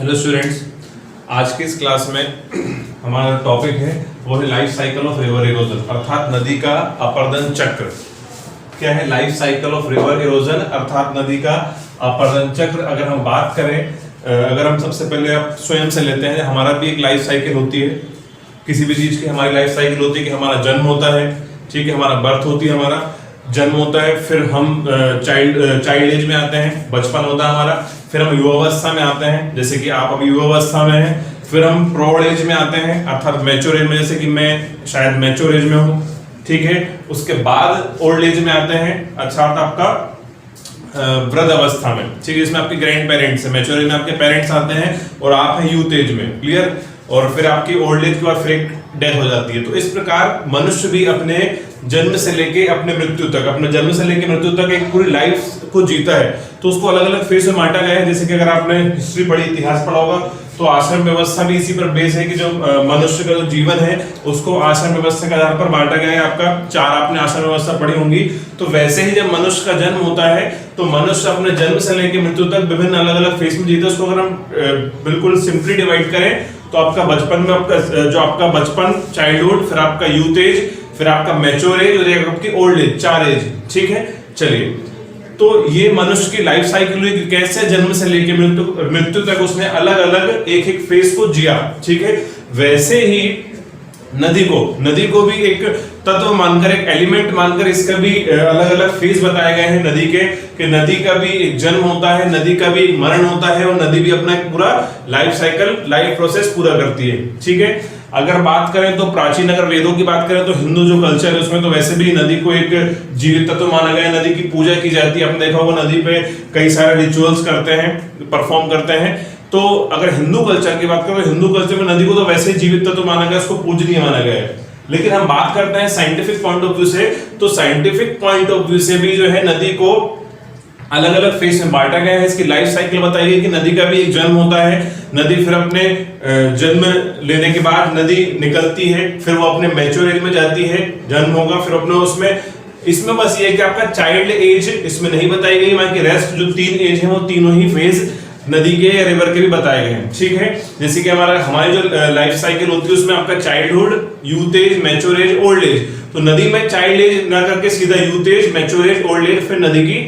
Hello students, आज की इस क्लास में हमारा टॉपिक है वो है life cycle of river erosion अर्थात नदी का अपर्दन चक्र। क्या है life cycle of river erosion अर्थात नदी का अपर्दन चक्र? अगर हम बात करें, अगर हम सबसे पहले आप स्वयं से लेते हैं, हमारा भी एक लाइफ साइकिल होती है। किसी भी चीज की हमारी लाइफ साइकिल होती है कि हमारा जन्म होता है, ठीक है, हमारा बर्थ होती है, हमारा जन्म होता है, फिर हम चाइल्ड एज में आते हैं, बचपन होता है हमारा, फिर हम युवावस्था में आते हैं, जैसे कि आप अभी युवावस्था में हैं, फिर हम प्रौढ़ एज में आते हैं अर्थात मैच्योर एज में, जैसे कि मैं शायद मैच्योर एज में हूँ, ठीक है। उसके बाद ओल्ड एज में आते हैं अर्थात आपका वृद्ध अवस्था में, ठीक है, इसमें आपके ग्रैंड पेरेंट्स है, मैच्योर एज में आपके पेरेंट्स आते हैं और आप हैं यूथ एज में, क्लियर। और फिर आपकी ओल्ड एज के बाद फिर एक डेथ हो जाती है। तो इस प्रकार मनुष्य भी अपने जन्म से लेके अपने मृत्यु तक, अपने जन्म से लेके मृत्यु तक एक पूरी लाइफ को जीता है। तो उसको अलग अलग फेज में बांटा गया है। जैसे कि अगर आपने हिस्ट्री पढ़ी, इतिहास पढ़ा होगा, तो आश्रम व्यवस्था भी इसी पर बेस है कि जो मनुष्य का जो जीवन है उसको आश्रम व्यवस्था के आधार पर बांटा गया है। आपका 4 आपने आश्रम व्यवस्था पढ़ी होंगी। तो वैसे ही जब मनुष्य का जन्म होता है तो मनुष्य अपने जन्म से लेकर मृत्यु तक विभिन्न अलग अलग फेज में जीता है। उसको अगर हम बिल्कुल सिंपली डिवाइड करें तो आपका बचपन में आपका बचपन, चाइल्डहुड, फिर आपका यूथ एज, फिर आपका मैच्योर एज और आपकी ओल्ड एज, 4 एज, ठीक है। चलिए, तो ये मनुष्य की लाइफ साइकिल हुई कि कैसे जन्म से लेकर मृत्यु तक उसने अलग अलग एक एक फेज को जिया, ठीक है। वैसे ही नदी को भी एक तत्व मानकर, एक एलिमेंट मानकर इसका भी अलग अलग फेज बताए गए हैं नदी के, कि नदी का भी एक जन्म होता है, नदी का भी मरण होता है और नदी भी अपना एक पूरा लाइफ साइकिल, लाइफ प्रोसेस पूरा करती है, ठीक है। अगर बात करें तो प्राचीन, अगर वेदों की बात करें तो हिंदू जो कल्चर है उसमें तो वैसे भी नदी को एक जीवित तत्व माना गया है। नदी की पूजा की जाती है। आपने देखा होगा नदी पे कई सारे रिचुअल्स करते हैं, परफॉर्म करते हैं। तो अगर हिंदू कल्चर की बात करें तो हिंदू कल्चर में नदी को तो वैसे ही जीवित तत्व माना गया, उसको पूजनीय माना गया है। लेकिन हम बात करते हैं साइंटिफिक पॉइंट ऑफ व्यू से, तो साइंटिफिक पॉइंट ऑफ व्यू से भी जो है नदी को अलग अलग फेज में बांटा गया है। इसकी लाइफ साइकिल बताई गई कि नदी का भी एक जन्म होता है, नदी फिर अपने जन्म लेने के बाद नदी निकलती है, फिर वो अपने मैच्योर एज में जाती है, जन्म होगा, फिर अपने उसमें, इसमें बस ये कि आपका चाइल्ड एज इसमें नहीं बताई गई, बाकी रेस्ट जो 3 एज है वो तीनों ही फेज नदी के या रिवर के भी बताए गए हैं, ठीक है। जैसे कि हमारी जो लाइफ साइकिल होती है उसमें आपका childhood, youth age, mature age, old age. तो नदी में चाइल्ड एज ना करके सीधा youth age, mature age, old age, फिर नदी की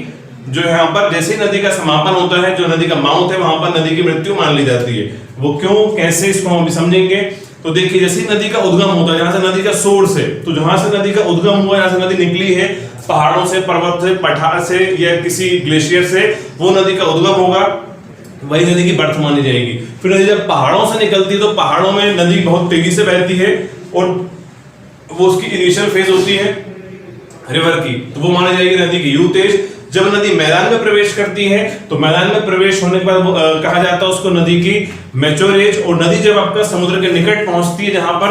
जो यहाँ पर जैसे नदी का समापन होता है, जो नदी का माउथ है, वहां पर नदी की मृत्यु मान ली जाती है। वो क्यों, कैसे, इसको हम समझेंगे। तो देखिए, जैसे नदी का उद्गम होता है, जहां से नदी का सोर्स है, तो जहां से नदी का उद्गम हुआ, जहां से नदी निकली है, पहाड़ों से, पर्वत से, पठार से या किसी ग्लेशियर से, वो नदी का उद्गम होगा, वही नदी की बर्थ मानी जाएगी। फिर नदी जब पहाड़ों से निकलती है तो पहाड़ों में नदी बहुत तेजी से बहती है और वो उसकी इनिशियल फेज होती है रिवर की, तो वो मानी जाएगी नदी की यूथ एज। जब नदी मैदान में प्रवेश करती है तो मैदान में प्रवेश होने के बाद कहा जाता है उसको नदी की मैच्योर एज। और नदी जब आपका समुद्र के निकट पहुंचती है, जहां पर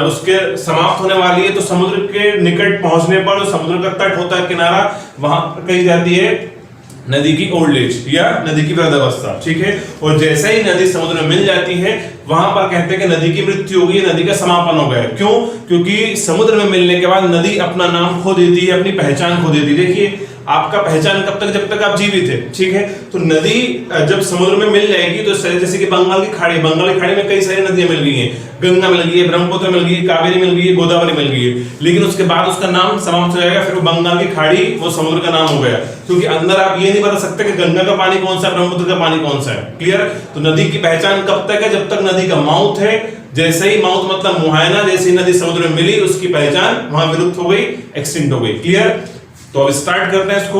उसके समाप्त होने वाली है, तो समुद्र के निकट पहुंचने पर जो समुद्र का तट होता है, किनारा, वहां कही जाती है नदी की ओल्ड एज या नदी की वृद्धावस्था, ठीक है। और जैसे ही नदी समुद्र में मिल जाती है वहां पर कहते हैं कि नदी की मृत्यु हो गई, नदी का समापन हो गया। क्यों? क्योंकि समुद्र में मिलने के बाद नदी अपना नाम खो देती है, अपनी पहचान खो देती है। देखिए, आपका पहचान कब तक, जब तक आप जीवित है, ठीक है। तो नदी जब समुद्र में मिल जाएगी तो जैसे कि बंगाल की खाड़ी में कई सारी नदियां मिल गई हैं, गंगा मिल गई है, ब्रह्मपुत्र मिल गई है, कावेरी मिल गई है, गोदावरी मिल गई है। लेकिन उसके बाद उसका नाम समाप्त हो जाएगा, फिर वो बंगाल की खाड़ी वो समुद्र का नाम हो गया। क्योंकि अंदर आप ये नहीं बता सकते कि गंगा का पानी कौन सा है, ब्रह्मपुत्र का पानी कौन सा है, क्लियर। तो नदी की पहचान कब तक है, जब तक नदी का माउथ है। जैसे ही माउथ मतलब मुहायना, जैसे ही नदी समुद्र में मिली उसकी पहचान वहां विलुप्त हो गई, एक्सटिंक्ट हो गई, क्लियर। तो अब स्टार्ट करते हैं इसको।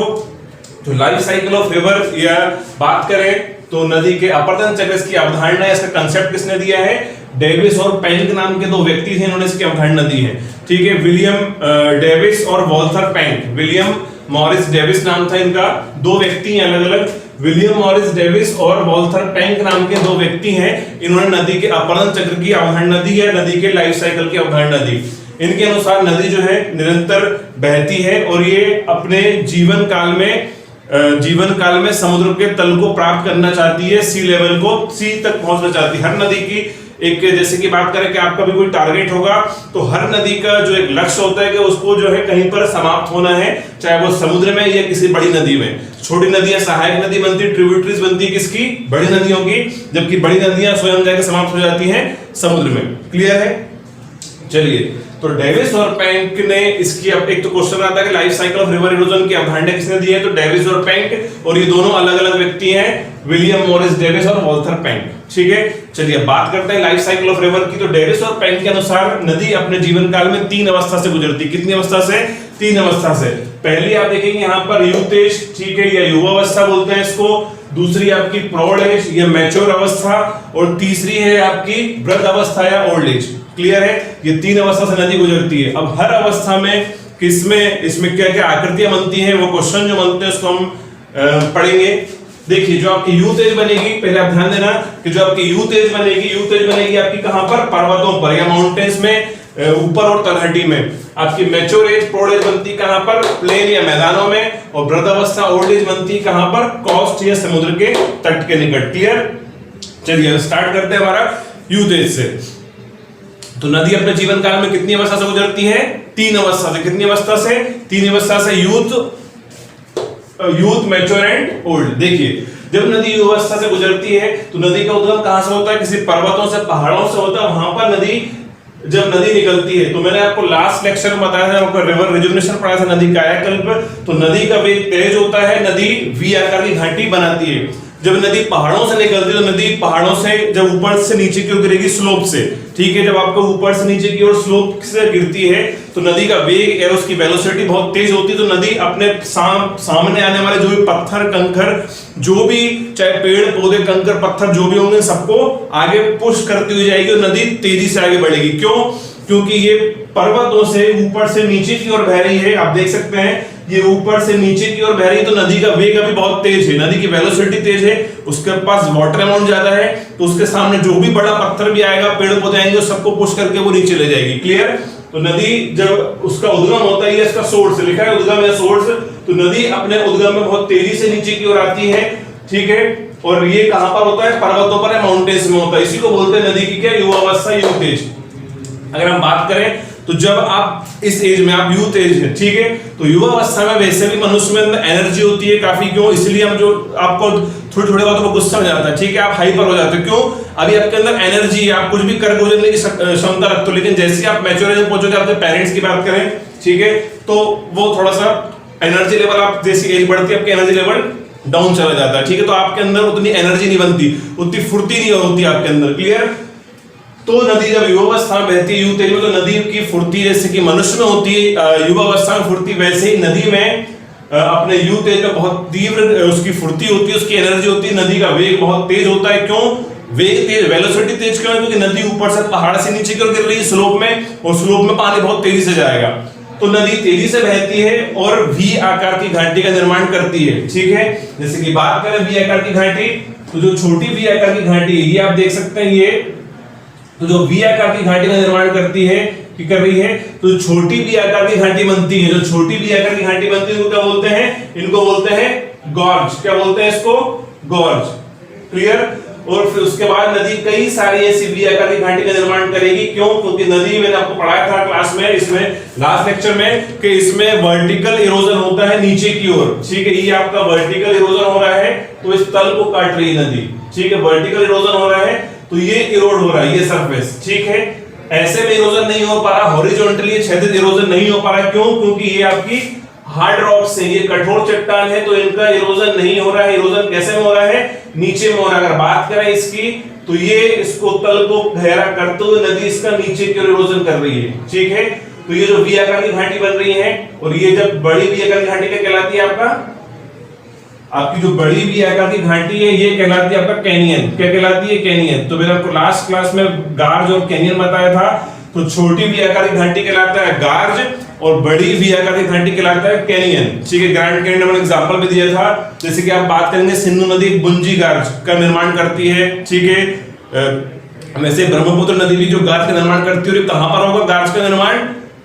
तो लाइफ साइकिल ऑफ रिवर या बात करें तो नदी के अपर्दन चक्र की अवधारणा, इसका कांसेप्ट किसने दिया है? डेविस और पेंक नाम के 2 व्यक्ति थे, इन्होंने इसकी अवधारणा दी है, ठीक है। विलियम डेविस और Walther Penck. William Morris Davis नाम था इनका, 2 व्यक्ति हैं अलग अलग। विलियम मॉरिस डेविस और वॉल्थर पेंक नाम के 2 व्यक्ति हैं। इन्होंने नदी के अपर्दन चक्र की अवधारणा दी है, नदी के लाइफ साइकिल की अवधारणा दी। इनके अनुसार नदी जो है निरंतर बहती है और ये अपने जीवन काल में समुद्र के तल को प्राप्त करना चाहती है, सी लेवल को, सी तक पहुंचना चाहती है। हर नदी की एक जैसे कि बात करें कि आपका भी कोई टारगेट होगा तो हर नदी का जो एक लक्ष्य होता है कि उसको जो है कहीं पर समाप्त होना है, चाहे वो समुद्र में या किसी बड़ी नदी में। छोटी नदियां सहायक नदी बनती है, ट्रिब्यूटरीज बनती है किसकी, बड़ी नदियों की, जबकि बड़ी नदियां स्वयं जाकर समाप्त हो जाती हैं समुद्र में। क्लियर है? चलिए, तो डेविस और पेंक ने इसकी अब एक तो क्वेश्चन आता है कि life cycle of river erosion की अवधारणा किसने दी है, तो डेविस और पेंक, और ये दोनों अलग अलग व्यक्ति हैं, विलियम मॉरिस डेविस और वॉल्टर पेंक। ठीक है, चलिए बात करते हैं लाइफ साइकिल ऑफ रिवर की। तो डेविस और पेंक के अनुसार नदी अपने जीवन काल में 3 अवस्था से गुजरती। कितनी अवस्था से? 3 अवस्था से। पहली आप देखेंगे यहाँ पर यूथ एज, ठीक है, या युवावस्था बोलते हैं इसको। दूसरी आपकी प्रौढ़ एज या मैच्योर अवस्था, और तीसरी है आपकी वृद्ध अवस्था या ओल्ड एज। क्लियर है? ये 3 अवस्था से नदी गुजरती है। अब हर अवस्था में किसमें इसमें क्या क्या आकृतियां बनती हैं, वो क्वेश्चन जो बनते हैं उसको हम पढ़ेंगे। देखिए, जो आपकी यूथ एज बनेगी, पहले आप ध्यान देना कि जो आपकी यूथ एज बनेगी आपकी कहां पर, पर्वतों पर या माउंटेन्स में, ऊपर और तलहटी में। आपकी मैच्योर एज, प्रौढ़ एज बनती कहां पर, प्लेन या मैदानों में, और वृद्ध अवस्था, ओल्ड एज बनती कहां पर, कोस्ट या समुद्र के तट के निकट। क्लियर? चलिए स्टार्ट करते हैं हमारा यूथ एज से। तो नदी अपने जीवन काल में कितनी अवस्था से गुजरती है? 3 अवस्था से। कितनी अवस्था से? 3 अवस्था से, यूथ, मैच्योर एंड ओल्ड। देखिए, जब नदी युवावस्था से गुजरती है तो नदी का उद्गम कहां से होता है? किसी पर्वतों से, पहाड़ों से होता है। वहां पर नदी, जब नदी निकलती है, तो मैंने आपको लास्ट लेक्चर में बताया था, आपको रिवर रिजुवनेशन पढ़ा था, नदी कायाकल्प। तो नदी का वेग तेज होता है, नदी वी आकार की घाटी बनाती है। जब नदी पहाड़ों से निकलती है तो नदी पहाड़ों से जब ऊपर से नीचे की ओर गिरेगी, स्लोप से, ठीक है, जब आपको ऊपर से नीचे की ओर स्लोप से गिरती है तो नदी का वेग या उसकी वेलोसिटी बहुत तेज होती है। तो नदी अपने सामने आने वाले जो भी पत्थर, कंकर, जो भी चाहे पेड़ पौधे, कंकर, पत्थर जो भी होंगे, सबको आगे पुश करती हुई जाएगी और नदी तेजी से आगे बढ़ेगी। क्यों? क्योंकि ये पर्वतों से ऊपर से नीचे की ओर बह रही है। आप देख सकते हैं ये ऊपर से नीचे की ओर बह रही है, तो नदी का वेग अभी बहुत तेज है, नदी की वेलोसिटी तेज है, उसके पास वाटर अमाउंट ज्यादा है, तो उसके सामने जो भी बड़ा पत्थर भी आएगा, पेड़ पौधे आएंगे, सबको पुश करके वो नीचे ले जाएगी। क्लियर? तो नदी जब उसका उद्गम होता है, इसका सोर्स लिखा है, उद्गम या सोर्स, तो नदी अपने उद्गम में बहुत तेजी से नीचे की ओर आती है। ठीक है, और ये कहां पर होता है? पर्वतों पर या माउंटेन्स में होता है। इसी को बोलते हैं नदी की क्या? युवावस्था, यूथ एज। अगर हम बात करें तो जब आप इस एज में, आप यूथ एज है, ठीक है, तो युवा अवस्था में वैसे भी मनुष्य में एनर्जी होती है काफी। क्यों? इसलिए हम जो आपको थोड़ी थोड़ी बातों पर गुस्सा हो जाता है, ठीक है, आप हाइपर हो जाते हो। क्यों? अभी आपके अंदर एनर्जी, आप कुछ भी कर गुजरने की क्षमता रखते हो, लेकिन जैसे आप मैच्योर एज पहुंचोगे, आपके पेरेंट्स की बात करें, ठीक है, तो वो थोड़ा सा एनर्जी लेवल, आप जैसी एज बढ़ती है आपकी एनर्जी लेवल डाउन चला जाता है। ठीक है, तो आपके अंदर उतनी एनर्जी नहीं बनती, उतनी फुर्ती नहीं होती आपके अंदर। क्लियर? तो नदी जब युवावस्था में बहती है, यूथ एज में, तो नदी की फुर्ती जैसे कि मनुष्य में होती है युवावस्था में फुर्ती, वैसे ही नदी में अपने यूथ एज में बहुत तीव्र उसकी फुर्ती होती है, उसकी एनर्जी होती है। नदी का वेग बहुत तेज होता है। क्यों वेग तेज, वेलोसिटी तेज क्यों है? क्योंकि नदी ऊपर से पहाड़ से नीचे की ओर गिर रही है स्लोप में, और स्लोप में पानी बहुत तेजी से जाएगा, तो नदी तेजी से बहती है और वी आकार की घाटी का निर्माण करती है। ठीक है, जैसे कि बात करें वी आकार की घाटी, तो जो छोटी वी आकार की घाटी है, ये आप देख सकते हैं, ये तो जो वी आकार की घाटी का निर्माण करती है, कि कर रही है, तो छोटी वी आकार की घाटी बनती है। जो छोटी वी आकार की घाटी बनती है वो क्या बोलते हैं? इनको बोलते हैं गॉर्ज। क्या बोलते हैं इसको? गॉर्ज। क्लियर? और फिर उसके बाद नदी कई सारी ऐसी वी आकार की घाटी का निर्माण करेगी। क्यों? क्योंकि नदी, मैंने आपको पढ़ाया था क्लास में, इसमें लास्ट लेक्चर में, कि इसमें वर्टिकल इरोजन होता है नीचे की ओर। ठीक है, ये आपका वर्टिकल इरोजन हो रहा है, तो इस तल को काट रही है नदी। ठीक है, वर्टिकल इरोजन हो रहा है, तो ये इरोड हो रहा है, ये सरफेस। ठीक है, ऐसे में इरोजन नहीं हो पा रहा, हॉरिजॉन्टली क्षैतिज इरोजन नहीं हो पा रहा। क्यों? क्योंकि ये आपकी हार्ड रॉक्स है, ये कठोर चट्टान है, तो इनका इरोजन नहीं हो रहा है। इरोजन कैसे में हो रहा है? नीचे में हो रहा है। अगर बात करें इसकी, तो ये इसको तल को गहरा करते हुए नदी इसका नीचे की ओर इरोजन कर रही है। ठीक है, तो ये जो वी आकार की घाटी बन रही है, और ये जब बड़ी वी आकार की घाटी क्या कहलाती है? आपकी जो बड़ी वी आकार की घाटी है, ये कहलाती है आपका कैनियन। क्या कहलाती है? कैनियन। तो मैंने आपको लास्ट क्लास में गार्ज और कैनियन बताया था। तो छोटी वी आकार की घाटी कहलाता है गार्ज, और बड़ी वी आकार की घाटी कहलाता है कैनियन। ठीक है, ग्रैंड कैनियन मैंने एग्जांपल भी दिया था। जैसे कि आप बात करेंगे, सिंधु नदी बुंजी गार्ज का निर्माण करती है। ठीक है, वैसे ब्रह्मपुत्र नदी भी जो गार्ज का निर्माण करती है, कहां पर होगा गार्ज का निर्माण?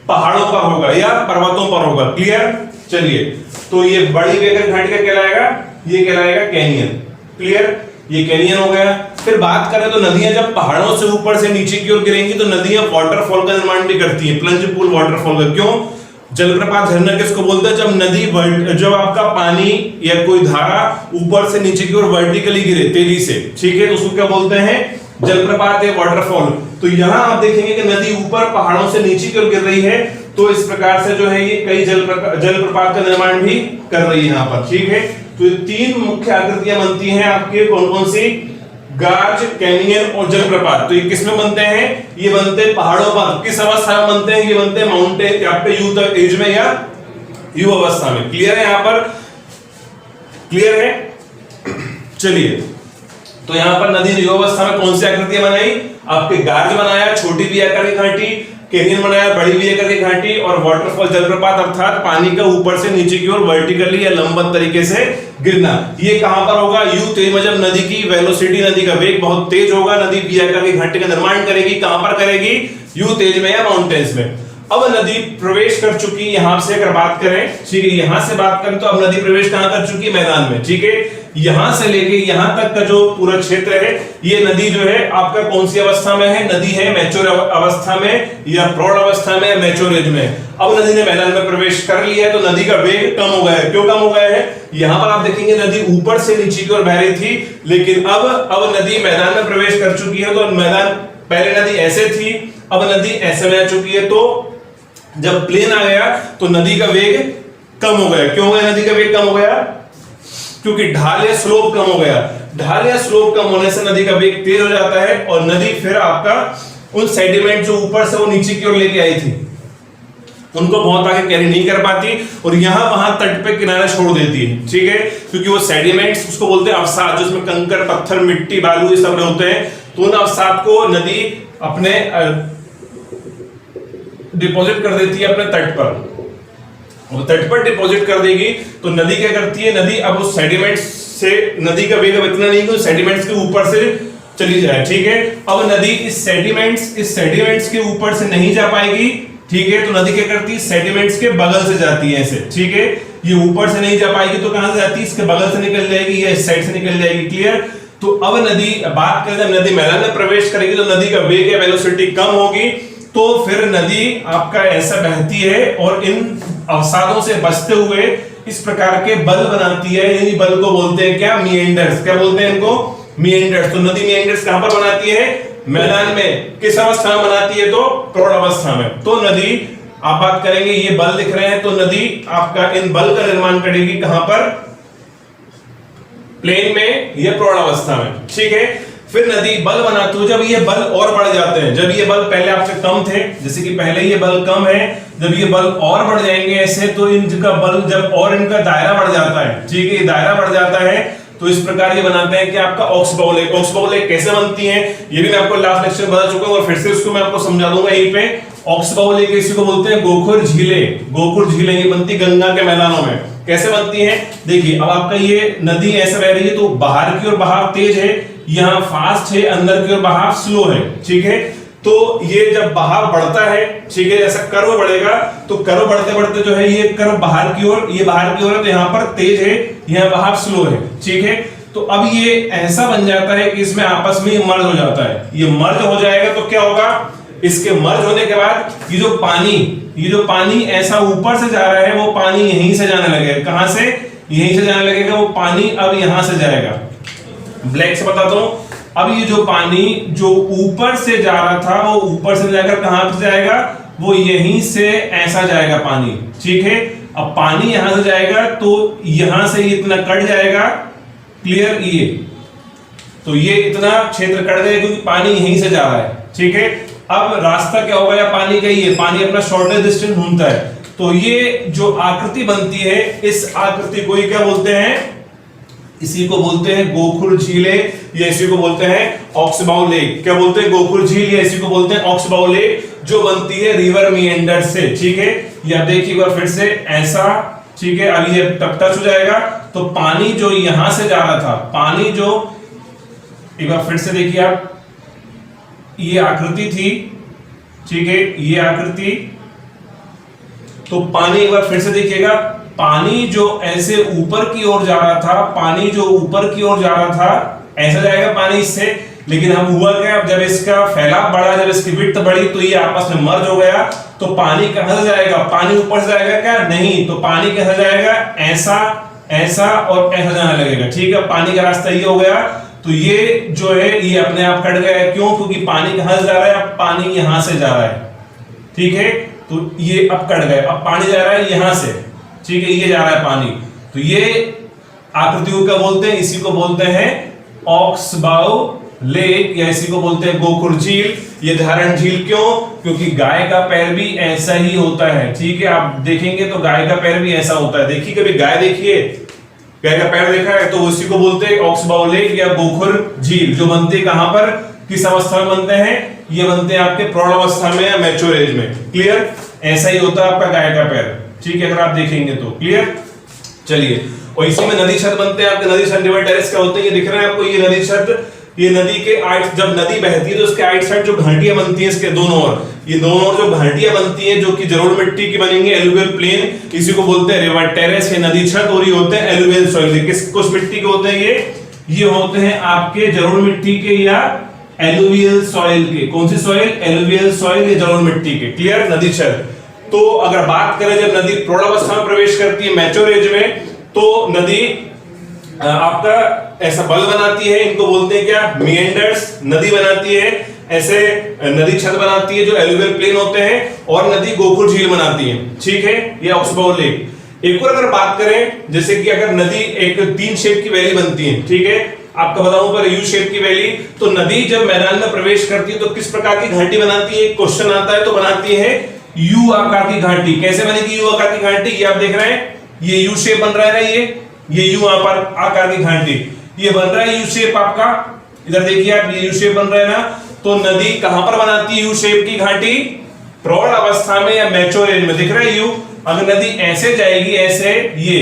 पहाड़ों पर होगा या पर्वतों पर होगा। क्लियर? चलिए, तो ये बड़ी वी आकार घाटी का कहलाएगा, ये कहलाएगा कैनियन। क्लियर? ये कैनियन हो गया। फिर बात करें तो नदियां जब पहाड़ों से ऊपर से नीचे की ओर गिरेंगी तो नदियां वाटरफॉल का निर्माण भी करती हैं, प्लंज पूल वाटरफॉल का। क्यों? जलप्रपात झरना किसको बोलते हैं? जब नदी जब आपका पानी या कोई धारा ऊपर से नीचे की ओर वर्टिकली गिरे तेजी से, ठीक है, तो उसको क्या बोलते हैं? जलप्रपात या वाटरफॉल। तो यहां आप देखेंगे कि नदी ऊपर पहाड़ों से नीचे की ओर गिर रही है, तो इस प्रकार से जो है ये कई जलप्रपात का निर्माण भी कर रही है यहां पर, ठीक है। तो ये तीन मुख्य आकृतियां बनती हैं आपके, कौन कौन सी? गार्ज, कैनियन और जलप्रपात। तो ये किसमें बनते हैं? ये बनते हैं पहाड़ों पर। किस अवस्था में बनते हैं? ये बनते हैं माउंटेन आपके यूथ एज में या युवा अवस्था में। क्लियर है यहां पर? क्लियर है? चलिए, तो यहां पर नदी ने युवा अवस्था में कौन सी आकृतियां बनाई? आपके गार्ज बनाया, छोटी भी आकार की घाटी, कैनियन बनाया, बड़ी भी आकार की घाटी, और वाटरफॉल जलप्रपात अर्थात पानी का ऊपर से नीचे की ओर वर्टिकली या लंबवत तरीके से गिरना। ये कहां पर होगा? यू तेज में, जब नदी की वेलोसिटी, नदी का वेग बहुत तेज होगा, नदी भी आकार की घाटी का निर्माण करेगी। कहां पर करेगी? यू तेज में या माउंटेन्स में। अब नदी प्रवेश कर चुकी, यहां से अगर बात करें, ठीक है, यहां से बात करें तो अब नदी प्रवेश कहां कर चुकी? मैदान में, ठीक है। यहां से लेके यहां तक का जो पूरा क्षेत्र है, ये नदी जो है आपका कौन सी अवस्था में है? नदी है मैच्योर अवस्था में या प्रौढ़ अवस्था में या मैच्योर एज में। अब नदी ने मैदान में प्रवेश कर लिया है, तो नदी का वेग कम हो गया है। क्यों कम हो गया है? यहां पर आप देखेंगे नदी ऊपर से नीचे की ओर बह रही थी, लेकिन अब नदी मैदान में प्रवेश कर चुकी है। तो मैदान, पहले नदी ऐसे थी, अब नदी ऐसे में आ चुकी है, तो जब प्लेन आ गया तो नदी का वेग कम हो गया। क्यों हो गया नदी का वेग कम हो गया? क्योंकि ढाल या स्लोप कम हो गया। ढाल या स्लोप कम होने से नदी का वेग तेज हो जाता है, और नदी फिर आपका उन सेडिमेंट जो ऊपर से वो नीचे की ओर लेके आई थी, उनको बहुत आगे कैरी नहीं कर पाती, और यहां वहां तट पे किनारा छोड़ देती है, ठीक है। क्योंकि वो सेडिमेंट्स, उसको बोलते हैं अवसाद, जिसमें कंकड़, पत्थर, मिट्टी, बालू ये सब होते हैं, तो उन अवसाद को नदी अपने डिपॉजिट कर देती है अपने तट पर। वो तट पर डिपॉजिट कर देगी तो नदी क्या करती है? नदी अब उस सेडिमेंट्स से, नदी का वेग अब इतना नहीं कि सेडिमेंट्स के ऊपर से चली जाए, ठीक है। अब नदी इस सेडिमेंट्स के ऊपर से नहीं जा पाएगी, ठीक है। तो नदी क्या करती है? सेडिमेंट्स के बगल से जाती है ऐसे, ठीक है। ये ऊपर से नहीं जा पाएगी तो कहां से जाती है? इसके बगल से निकल जाएगी या इस साइड से निकल जाएगी। क्लियर? तो अब नदी, बात करें जब नदी मैदान में प्रवेश करेगी तो नदी का वेग या वेलोसिटी कम होगी, तो फिर नदी आपका ऐसा बहती है और इन अवसादों से बचते हुए इस प्रकार के बल बनाती है। यानी बल को बोलते हैं क्या? मिएंडर्स। क्या बोलते हैं इनको? मिएंडर्स। तो नदी मिएंडर्स कहां पर बनाती है? मैदान में। किस अवस्था में बनाती है? तो प्रौढ़ अवस्था में। तो नदी, आप बात करेंगे, ये बल दिख रहे हैं, तो नदी आपका इन बल का निर्माण करेगी कहां पर? प्लेन में या प्रौढ़ अवस्था में, ठीक है। फिर नदी बल बनाती है, जब ये बल और बढ़ जाते हैं, जब ये बल पहले आपसे कम थे, जैसे कि पहले ये बल कम है, जब ये बल और बढ़ जाएंगे ऐसे, तो इनका बल जब और इनका दायरा बढ़ जाता है, ठीक है, दायरा बढ़ जाता है, तो इस प्रकार ये बनाते हैं कि आपका ऑक्स बाउल। ऑक्स बाउल कैसे बनती है ये भी मैं आपको लास्ट लेक्चर में बता चुका हूं, और फिर से उसको मैं आपको समझा दूंगा यहीं पे। ऑक्स बाउल किसी को बोलते हैं गोखुर झीलें। गोखुर झीलें ये बनती गंगा के मैदानों में। कैसे बनती है? देखिए, अब आपका ये नदी ऐसे बह रही है, तो बाहर की ओर बहाव तेज है, यहाँ फास्ट है, अंदर की ओर बहाव स्लो है, ठीक है। तो ये जब बहाव बढ़ता है, ठीक है, जैसा कर्व बढ़ेगा, तो कर्व बढ़ते बढ़ते जो है ये कर्व बाहर की ओर, ये बाहर की ओर है, तो यहाँ पर तेज है, यहाँ बहाव स्लो है, ठीक है। तो अब ये ऐसा बन जाता है कि इसमें आपस में मर्ज हो जाता है। ये मर्ज हो जाएगा तो क्या होगा? इसके मर्ज होने के बाद ये जो पानी ऐसा ऊपर से जा रहा है, वो पानी यहीं से जाने लगेगा। कहां से? यहीं से जाने लगेगा। वो पानी अब यहां से जाएगा। ब्लैक से बताता हूं, अब ये जो पानी जो ऊपर से जा रहा था, वो ऊपर से जाकर कहां से जाएगा? वो यहीं से ऐसा जाएगा पानी, ठीक है। अब पानी यहां से जाएगा तो यहां से इतना कट जाएगा, क्लियर? ये तो ये इतना क्षेत्र कट जाएगा क्योंकि पानी यहीं से जा रहा है, ठीक है। अब रास्ता क्या होगा? या पानी का, ये पानी अपना शॉर्टेस्ट डिस्टेंस ढूंढता है, तो ये जो आकृति बनती है, इस आकृति को ही क्या बोलते हैं? इसी को बोलते हैं गोखुर झीलें, या इसी को बोलते हैं ऑक्सबाउ लेक। क्या बोलते हैं? गोखुर झील, या इसी को बोलते हैं ऑक्सबाउ लेक, जो बनती है रिवर मिएंडर से, ठीक है। या देखिए एक बार फिर से ऐसा, ठीक है। अब ये टच हो जाएगा तो पानी जो यहां से जा रहा था, पानी जो, एक बार फिर से देखिए आप, ये आकृति थी, ठीक है, ये आकृति, तो पानी एक बार फिर से देखिएगा, पानी जो ऐसे ऊपर की ओर जा रहा था, पानी जो ऊपर की ओर जा रहा था, ऐसा जाएगा पानी इससे, लेकिन अब हुआ क्या, अब जब इसका फैलाव बढ़ा, जब इसकी विड्थ बढ़ी तो ये आपस में मर्ज हो गया, तो पानी कहां से जाएगा, पानी ऊपर से जाएगा क्या, नहीं, तो पानी कैसे जाएगा, ऐसा ऐसा और ऐसा जाने लगेगा, ठीक है। पानी का रास्ता ये हो गया, तो ये जो है ये अपने आप कट गया, क्यों, क्योंकि पानी कहां से जा रहा है, अब पानी यहां से जा रहा है, ठीक है, तो ये अब कट गए, अब पानी जा रहा है यहां से, ठीक है, ये जा रहा है पानी, तो ये आकृति को क्या बोलते हैं, इसी को बोलते हैं ऑक्सबाउ लेक, या इसी को बोलते हैं गोखुर झील। ये धारण झील क्यों, क्योंकि गाय का पैर भी ऐसा ही होता है, ठीक है, आप देखेंगे तो गाय का पैर भी ऐसा होता है, देखिए कभी गाय देखिए, गाय का पैर देखा है, तो उसी को बोलते हैं ऑक्सबाउ लेक या गोखुर झील, जो बनते कहां पर, किस अवस्था में बनते हैं, ये बनते हैं आपके प्रौढ़ अवस्था में या मैच्योर एज में, क्लियर, ऐसा ही होता है आपका गाय का पैर, ठीक है, अगर आप देखेंगे तो, क्लियर। चलिए, और इसी में नदी छत बनते हैं आपके, नदी छत रिवर टेरेस क्या होते हैं, ये दिख रहा है आपको, ये नदी छत, ये नदी के जब नदी बहती है तो उसके आइट साइड जो घाटियां बनती हैं इसके दोनों ओर, ये दोनों ओर जो घाटियां बनती हैं जो कि जलोढ़ मिट्टी की बनेंगी, एलुवियल प्लेन, इसी को बोलते हैं रिवर टेरेस, ये नदी छत, और ये होते हैं एलुवियल सॉइल, किस मिट्टी के होते हैं ये होते हैं आपके जलोढ़ मिट्टी के या एलुवियल सॉइल के, कौन सी सॉइल, एलुवियल सॉइल या जलोढ़ मिट्टी के, क्लियर, नदी छत। तो अगर बात करें जब नदी प्रौढ़ अवस्था में प्रवेश करती है मैच्योर एज में, तो नदी आपका ऐसा बल बनाती है, इनको बोलते हैं क्या, मिएंडर्स, नदी बनाती है, ऐसे नदी छत बनाती है जो एलुवियल प्लेन होते हैं, और नदी गोखुर झील बनाती है, ठीक है, ये ऑक्सबाउ लेक। एक और अगर बात करें, जैसे कि अगर नदी एक 3 शेप की वैली बनती है, ठीक है, आपको बताऊं पर यू शेप की वैली, तो नदी जब मैदान में प्रवेश करती है तो किस प्रकार की घाटी बनाती है, क्वेश्चन आता है, तो बनाती है यू आकार की घाटी। कैसे बनेगी यू आकार की घाटी, ये आप देख रहे हैं, ये यू शेप बन रहा है ना, ये यू आकार की घाटी, ये बन रहा है यू शेप आपका, इधर देखिए आप, ये यू शेप बन रहा है ना, तो नदी कहां पर बनाती है यू शेप की घाटी, प्रौढ़ अवस्था में या मैच्योर एज में, दिख रहा है यू, अगर नदी ऐसे जाएगी, ऐसे, ये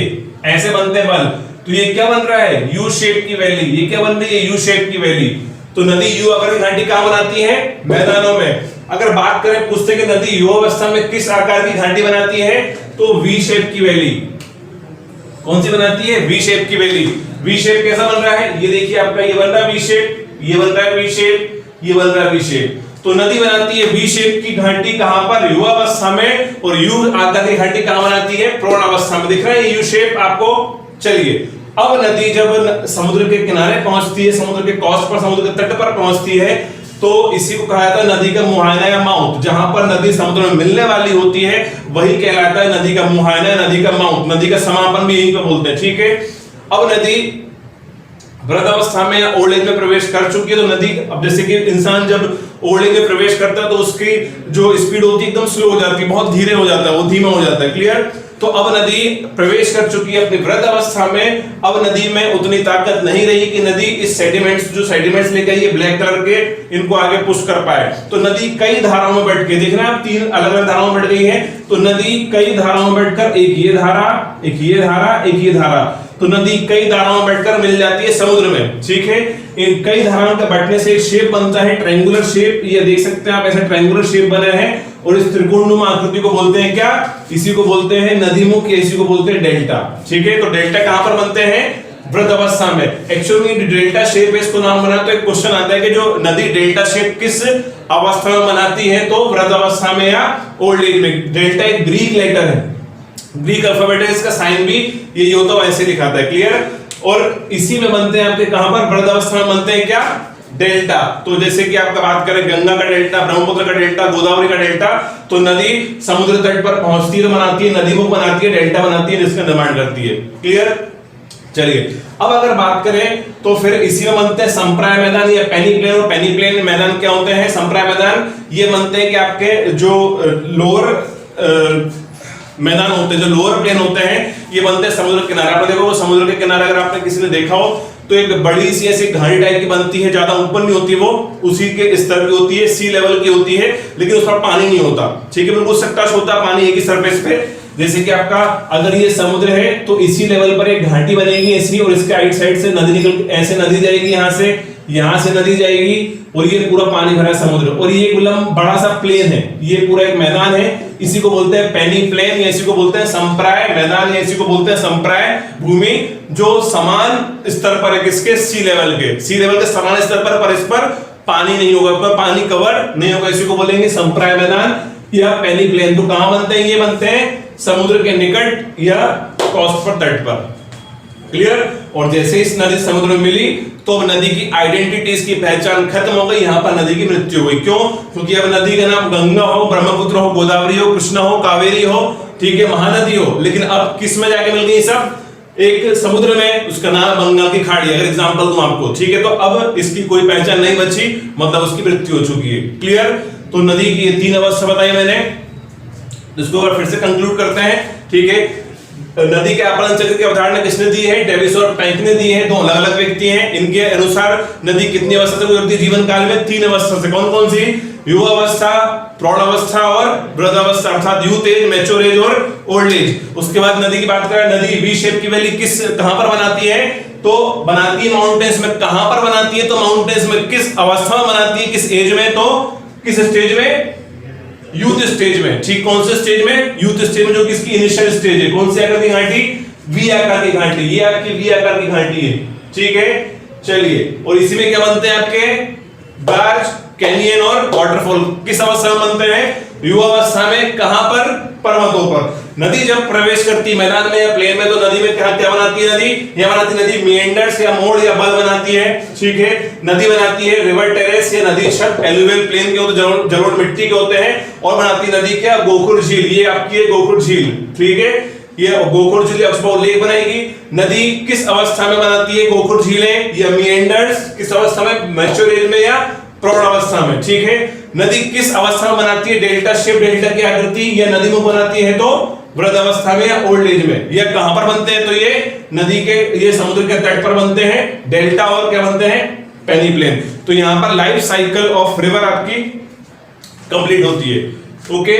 ऐसे बनते हैं बल, तो ये क्या बन रहा है, यू शेप की वैली, ये क्या बन रही है, यू शेप की वैली। तो नदी यू आकार की घाटी कहां बनाती है, मैदानों में। अगर बात करें पूछते कि नदी यू अवस्था में किस आकार की घाटी बनाती है, तो वी शेप की वैली, कौन सी बनाती है, वी शेप की वैली। वी शेप कैसा बन रहा है, ये देखिए आपका, ये बन रहा है वी शेप, ये बन रहा है वी शेप, ये बन रहा है वी शेप, तो नदी बनाती है वी शेप की घाटी कहां पर, युवा अवस्था में, और यू आकार की घाटी कहां बनाती है, प्रौढ़ अवस्था में, दिख रहा है यू शेप आपको। चलिए, अब नदी जब समुद्र के किनारे पहुंचती है, समुद्र के कॉस्ट पर, समुद्र के तट पर पहुंचती है, तो इसी को कहा जाता है नदी का मुहायना या माउथ, जहां पर नदी समुद्र में मिलने वाली होती है वही कहलाता है नदी का मुहायना, नदी का माउथ, नदी का समापन भी यही पे बोलते हैं, ठीक है। अब नदी वृद्ध अवस्था में या ओल्ड एज में प्रवेश कर चुकी है, तो नदी, अब जैसे कि इंसान जब ओल्ड एज में प्रवेश करता है तो उसकी जो स्पीड होती है एकदम स्लो हो जाती है, बहुत धीरे हो जाता है, वो धीमा हो जाता है, क्लियर। तो अब नदी प्रवेश कर चुकी है अपनी वृद्ध अवस्था में, अब नदी में उतनी ताकत नहीं रही कि नदी इस सेडिमेंट्स, जो सेडिमेंट्स लेकर ये ब्लैक कलर के, इनको आगे पुश कर पाए। तो नदी कई धाराओं में बैठ के, देख रहे हैं आप, 3 अलग अलग धाराओं में बैठ गई है, तो नदी कई धाराओं में बैठकर, एक ये धारा, एक ये धारा, एक ये धारा, तो नदी कई धाराओं में बैठकर मिल जाती है समुद्र में, ठीक है। इन कई धाराओं के बैठने से एक शेप बनता है, ट्रायंगुलर शेप, ये देख सकते हैं आप, ऐसा ट्रायंगुलर शेप बना है, और इस त्रिकोणनुमा आकृति को बोलते हैं क्या, इसी को बोलते हैं नदीमुख, या इसी को बोलते हैं डेल्टा, ठीक है। तो डेल्टा कहां पर बनते हैं, वृद्ध अवस्था में। एक्चुअली डेल्टा शेप है, इसको नाम बना, तो एक क्वेश्चन आता है कि जो नदी डेल्टा शेप किस अवस्था में बनाती है, तो वृद्ध अवस्था में या ओल्ड एज में। डेल्टा एक ग्रीक लेटर है, ग्रीक अल्फाबेट है, इसका साइन भी ये होता है, ऐसे दिखाता है, क्लियर। और इसी में बनते हैं आपके कहां पर, वृद्ध अवस्था में बनते हैं क्या, डेल्टा। तो जैसे कि आपका बात करें गंगा का डेल्टा, ब्रह्मपुत्र का डेल्टा, गोदावरी का डेल्टा, तो नदी समुद्र तट पर पहुंचती है, बनाती है, नदीमुख बनाती है, डेल्टा बनाती है, जिसका निर्माण करती है, क्लियर। चलिए, अब अगर बात करें तो फिर इसी में बनते हैं संप्राय मैदान या पेनिप्लेन। और पेनिप्लेन मैदान क्या होते हैं, संप्राय मैदान ये बनते हैं कि आपके जो लोअर मैदान होते हैं, जो लोअर प्लेन होते हैं, ये बनते हैं समुद्र के किनारे। आप देखो समुद्र के किनारे अगर आपने किसी ने देखा हो तो एक बड़ी सी ऐसी घाटी टाइप की बनती है, ज्यादा ऊपर नहीं होती, वो उसी के स्तर की होती है, सी लेवल की होती है, लेकिन उस पर पानी नहीं होता, ठीक है, बिल्कुल टच होता है पानी एक ही सरफेस पे। जैसे कि आपका अगर ये समुद्र है तो इसी लेवल पर एक घाटी बनेगी ऐसी, और इसके राइट साइड से नदी निकल, ऐसे नदी जाएगी यहाँ से, यहां से नदी जाएगी और ये पूरा पानी भरा समुद्र, और ये एक बड़ा सा प्लेन है, ये पूरा एक मैदान है, इसी को बोलते हैं पेनी प्लेन, या इसी को बोलते हैं संप्राय मैदान, या इसी को बोलते हैं संप्राय भूमि, जो समान स्तर पर है, किसके, सी लेवल के समान स्तर पर इस पर पानी नहीं होगा, पर पानी कवर नहीं होगा, इसी को बोलेंगे संप्राय मैदान या पेनी प्लेन। तो कहां बनते हैं, ये बनते हैं समुद्र के निकट या कोस्ट पर, तट पर। क्लियर। और जैसे इस नदी समुद्र में मिली तो अब नदी की आइडेंटिटी, इसकी पहचान खत्म हो गई, यहां पर नदी की मृत्यु हुई। क्यों? क्योंकि अब नदी का नाम गंगा हो, ब्रह्मपुत्र हो, गोदावरी हो, कृष्णा हो, कावेरी हो, ठीक है, महानदी हो, लेकिन अब किस में जाके मिल गई सब, एक समुद्र में, उसका नाम बंगाल की खाड़ी, अगर एग्जांपल दूं आपको, ठीक है। तो अब इसकी कोई पहचान नहीं बची, मतलब उसकी मृत्यु हो चुकी है। क्लियर। तो नदी की ये 3 अवस्था बताई मैंने, इसको फिर से कंक्लूड करते हैं, ठीक है। नदी के अपरदन चक्र की अवधारणा किसने दी है, डेविस और पैंक ने दी है, दो अलग अलग व्यक्ति हैं। इनके अनुसार नदी कितनी अवस्था से गुजरती है जीवन काल में, 3 अवस्था से। कौन कौन सी, युवावस्था, प्रौढ़ावस्था और वृद्धावस्था, अर्थात यूथ एज, मैच्योर एज और ओल्ड एज। उसके बाद नदी की बात करें, नदी वी शेप की वैली कहां पर बनाती है, तो बनाती है माउंटेन्स में। कहां पर बनाती है, तो माउंटेन्स में। किस अवस्था में बनाती है, किस एज में, तो किस स्टेज में, यूथ स्टेज में। ठीक, कौन से स्टेज में, यूथ स्टेज में, जो कि इसकी इनिशियल स्टेज है। कौन सी आकार की घाटी, वी आकार की घाटी, ये आपकी वी आकार की घाटी है, ठीक है। चलिए, और इसी में क्या बनते हैं आपके, गार्ज, कैनियन और वाटरफॉल। किस अवस्था में बनते हैं, युवावस्था में। कहां पर, पर्वतों पर। नदी जब प्रवेश करती है मैदान में या प्लेन में, तो नदी में क्या क्या बनाती है, नदी यह बनाती है, नदी मेंडर्स या मोड़ या बल बनाती है, ठीक है। नदी बनाती है रिवर टेरेस या नदी छत, एलुवियल प्लेन के होते, जलोढ़ मिट्टी के होते हैं। और बनाती है नदी क्या, गोखुर झील, ये आपकी है गोखुर झील, ठीक है। ये गोखुर झील लेक बनाएगी। नदी किस अवस्था में बनाती है गोखुर झीलें या मेंडर्स, किस अवस्था में, मैच्योर एज में या प्रौढ़ अवस्था में, ठीक है। नदी किस अवस्था में बनाती है, डेल्टा शेप, डेल्टा की आकृति या नदी मुख बनाती है, तो वृद्ध अवस्था में या ओल्ड एज में। ये कहां पर बनते हैं, तो ये नदी के, ये समुद्र के तट पर बनते हैं, डेल्टा और क्या बनते हैं, पेनी प्लेन। तो यहां पर लाइफ साइकिल ऑफ रिवर आपकी कंप्लीट होती है। ओके।